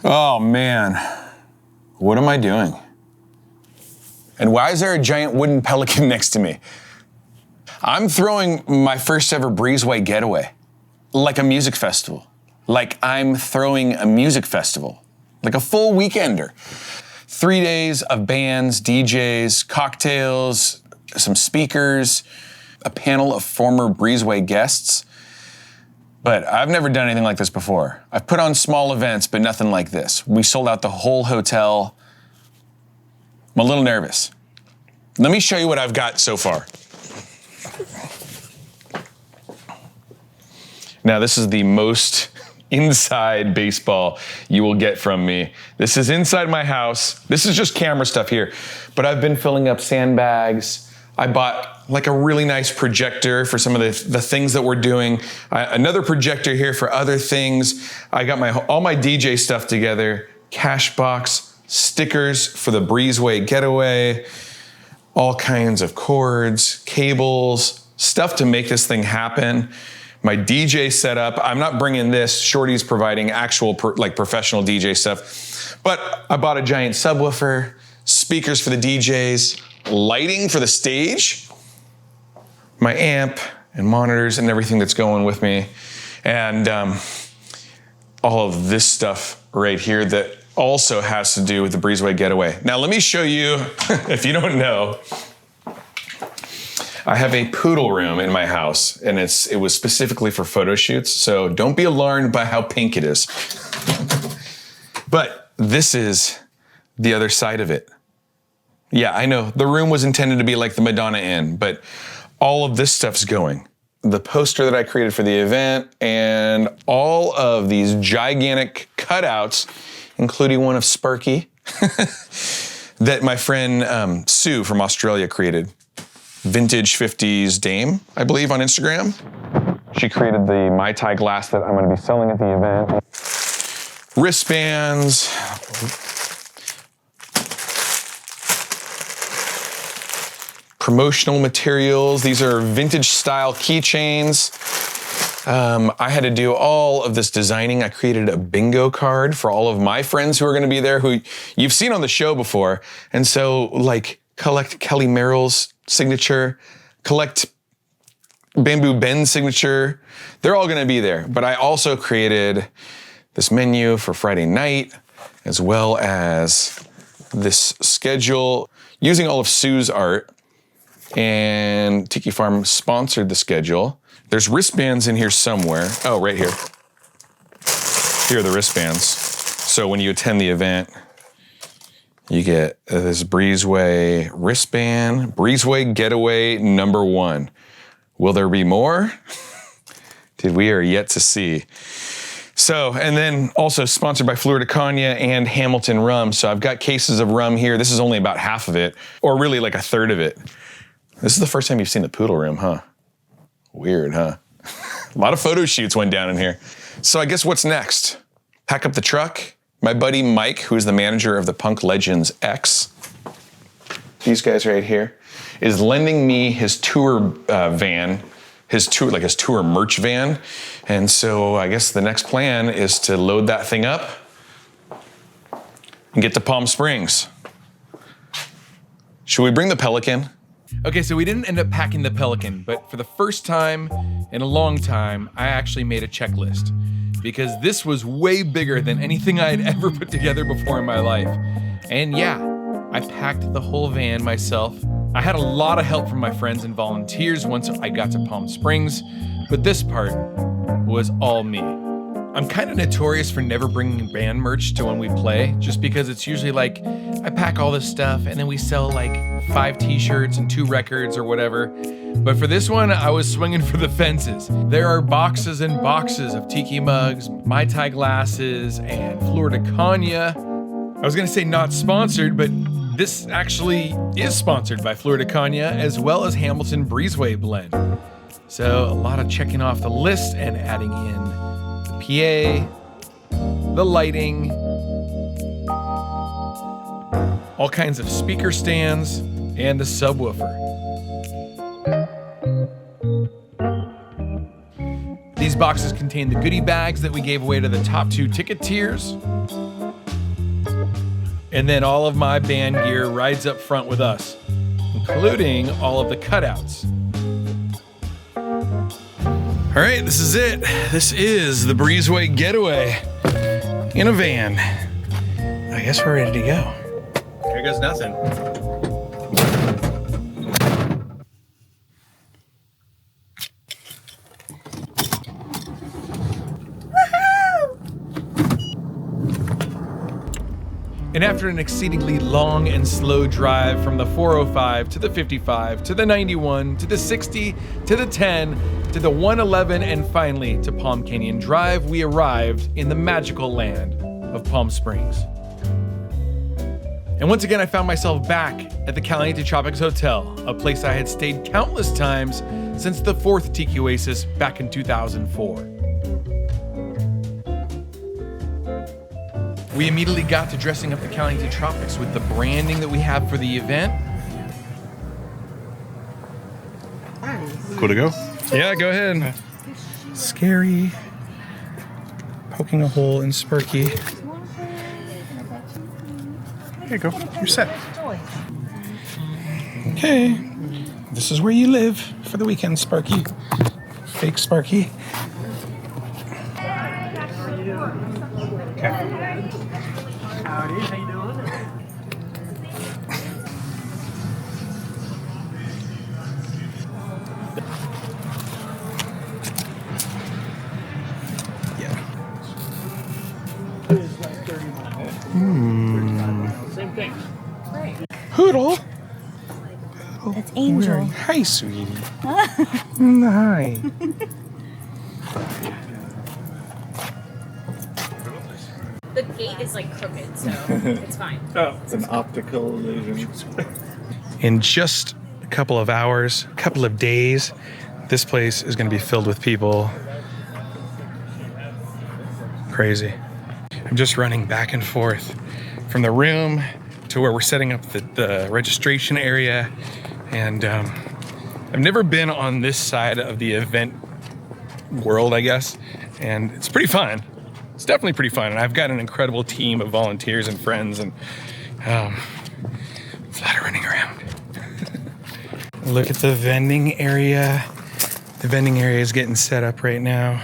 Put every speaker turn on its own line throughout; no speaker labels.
Oh man, what am I doing? And why is there a giant wooden pelican next to me? I'm throwing my first ever Breezeway Getaway, like a music festival. Like I'm throwing a music festival, like a full weekender. 3 days of bands, DJs, cocktails, some speakers, a panel of former Breezeway guests. But I've never done anything like this before. I've put on small events, but nothing like this. We sold out the whole hotel. I'm a little nervous. Let me show you what I've got so far. Now, this is the most inside baseball you will get from me. This is inside my house. This is just camera stuff here. But I've been filling up sandbags. I bought like a really nice projector for some of the things that we're doing. Another projector here for other things. I got all my DJ stuff together. Cash box, stickers for the Breezeway Getaway, all kinds of cords, cables, stuff to make this thing happen. My DJ setup, I'm not bringing this. Shorty's providing actual professional DJ stuff. But I bought a giant subwoofer, speakers for the DJs, lighting for the stage, my amp and monitors and everything that's going with me. And all of this stuff right here that also has to do with the Breezeway Getaway. Now let me show you, if you don't know, I have a poodle room in my house, and it was specifically for photo shoots, so don't be alarmed by how pink it is. But this is the other side of it. Yeah, I know, the room was intended to be like the Madonna Inn, but all of this stuff's going. The poster that I created for the event, and all of these gigantic cutouts, including one of Sparky, that my friend Sue from Australia created. Vintage 50s Dame, I believe, on Instagram. She created the Mai Tai glass that I'm gonna be selling at the event. Wristbands. Promotional materials. These are vintage style keychains. I had to do all of this designing. I created a bingo card for all of my friends who are gonna be there, who you've seen on the show before. And so, like, collect Kelly Merrill's signature, collect Bamboo Ben's signature. They're all gonna be there. But I also created this menu for Friday night, as well as this schedule using all of Sue's art. And Tiki Farm sponsored the schedule. There's wristbands in here somewhere. Oh, right here. Here are the wristbands. So when you attend the event, you get this Breezeway wristband, Breezeway Getaway #1. Will there be more? Dude, we are yet to see. So, and then also sponsored by Fleur de Cognac and Hamilton Rum. So I've got cases of rum here. This is only about half of it, or really like a third of it. This is the first time you've seen the poodle room, huh? Weird, huh? A lot of photo shoots went down in here. So I guess what's next? Pack up the truck. My buddy Mike, who's the manager of the Punk Legends X, these guys right here, is lending me his tour van, his tour merch van. And so I guess the next plan is to load that thing up and get to Palm Springs. Should we bring the Pelican?
Okay, so we didn't end up packing the Pelican, but for the first time in a long time, I actually made a checklist. Because this was way bigger than anything I had ever put together before in my life. And yeah, I packed the whole van myself. I had a lot of help from my friends and volunteers once I got to Palm Springs, but this part was all me. I'm kind of notorious for never bringing band merch to when we play, just because it's usually like, I pack all this stuff and then we sell like 5 t-shirts and 2 records or whatever. But for this one, I was swinging for the fences. There are boxes and boxes of tiki mugs, Mai Tai glasses, and Fleur de Cognac. I was gonna say not sponsored, but this actually is sponsored by Fleur de Cognac as well as Hamilton Breezeway Blend. So a lot of checking off the list and adding in the PA, the lighting, all kinds of speaker stands, and the subwoofer. These boxes contain the goodie bags that we gave away to the top 2 ticket tiers. And then all of my band gear rides up front with us, including all of the cutouts. All right, this is it. This is the Breezeway Getaway in a van. I guess we're ready to go. Here goes nothing. And after an exceedingly long and slow drive from the 405 to the 55 to the 91 to the 60 to the 10 to the 111 and finally to Palm Canyon Drive, we arrived in the magical land of Palm Springs. And once again, I found myself back at the Caliente Tropics Hotel, a place I had stayed countless times since the fourth Tiki Oasis back in 2004. We immediately got to dressing up the Caliente Tropics with the branding that we have for the event.
Cool to go?
Yeah, go ahead.
Scary. Poking a hole in Sparky. There you go. You're set. Okay. This is where you live for the weekend, Sparky. Fake Sparky. Okay.
Howdy, how you doing? Same thing.
Hoodle.
That's Angel.
Hi, sweetie. Hi.
The gate is like crooked, so it's fine.
Oh, it's an optical illusion.
In just a couple of hours, a couple of days, this place is going to be filled with people. Crazy. I'm just running back and forth from the room to where we're setting up the registration area. And I've never been on this side of the event world, I guess. And it's pretty fun. It's definitely pretty fun. And I've got an incredible team of volunteers and friends and a lot of running around. Look at the vending area. The vending area is getting set up right now.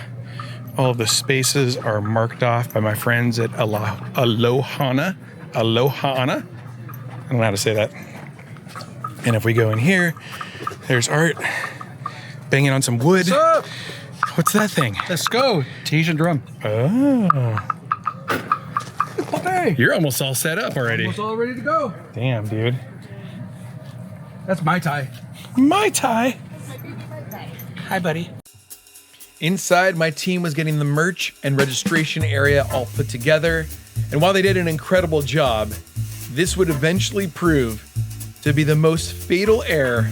All of the spaces are marked off by my friends at Alohana. I don't know how to say that. And if we go in here, there's Art banging on some wood.
What's up?
What's that thing?
Let's go. Tahitian drum.
Oh,
Hey,
you're almost all set up already.
almost all ready to go.
Damn, dude.
That's my tie.
Mai Tai. Hi, buddy.
Inside, my team was getting the merch and registration area all put together. And while they did an incredible job, this would eventually prove to be the most fatal error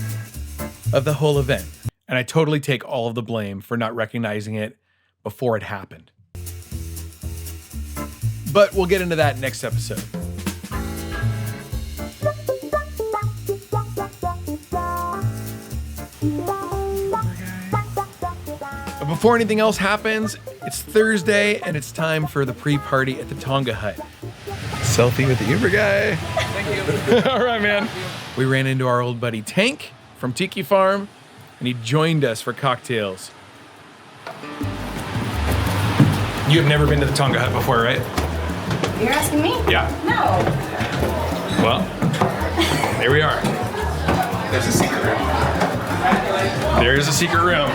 of the whole event. And I totally take all of the blame for not recognizing it before it happened. But we'll get into that next episode. But before anything else happens, it's Thursday and it's time for the pre-party at the Tonga Hut.
Selfie with the Uber guy.
Thank you. All right, man. We ran into our old buddy Tank from Tiki Farm, and he joined us for cocktails.
You have never been to the Tonga Hut before, right?
You're asking me?
Yeah.
No.
Well, there we are. There's a secret room. There's a secret room.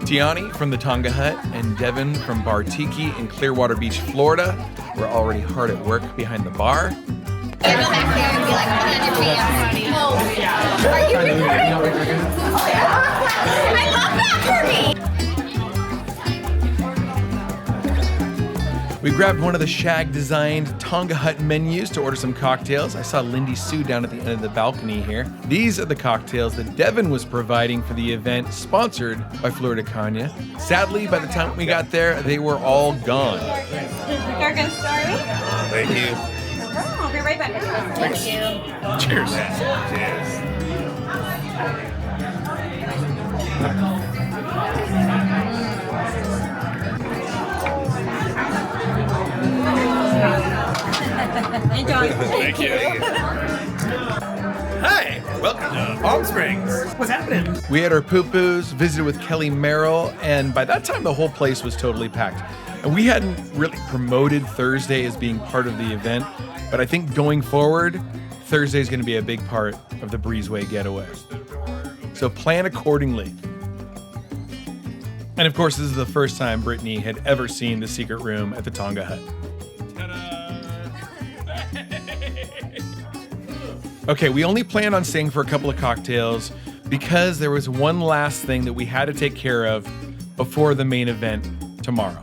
Tiani from the Tonga Hut and Devin from Bar Tiki in Clearwater Beach, Florida were already hard at work behind the bar.
Go back there and be like, put on your pants. Oh, are you recording? Oh, yeah. I love that for me.
We grabbed one of the shag-designed Tonga Hut menus to order some cocktails. I saw Lindy Sue down at the end of the balcony here. These are the cocktails that Devin was providing for the event, sponsored by Florida Cognac. Sadly, by the time we got there, they were all gone.
You're gonna start me?
Thank you.
I'll be right back. Thank you.
Cheers.
Enjoy.
Thank you.
Hi, welcome to Palm Springs. What's happening?
We had our poo-poos, visited with Kelly Merrill, and by that time the whole place was totally packed. And we hadn't really promoted Thursday as being part of the event, but I think going forward, Thursday is going to be a big part of the Breezeway Getaway. So plan accordingly. And of course, this is the first time Brittany had ever seen the secret room at the Tonga Hut. Okay, we only planned on staying for a couple of cocktails because there was one last thing that we had to take care of before the main event tomorrow.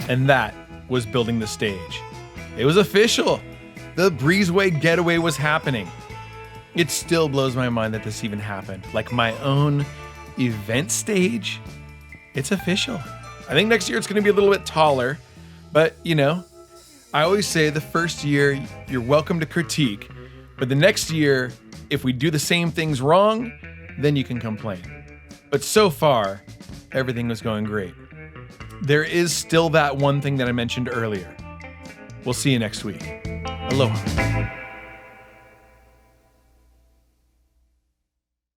And that was building the stage. It was official. The Breezeway Getaway was happening. It still blows my mind that this even happened. Like my own event stage. It's official. I think next year it's going to be a little bit taller, but you know, I always say the first year you're welcome to critique, but the next year, if we do the same things wrong, then you can complain. But so far, everything was going great. There is still that one thing that I mentioned earlier. We'll see you next week. Aloha.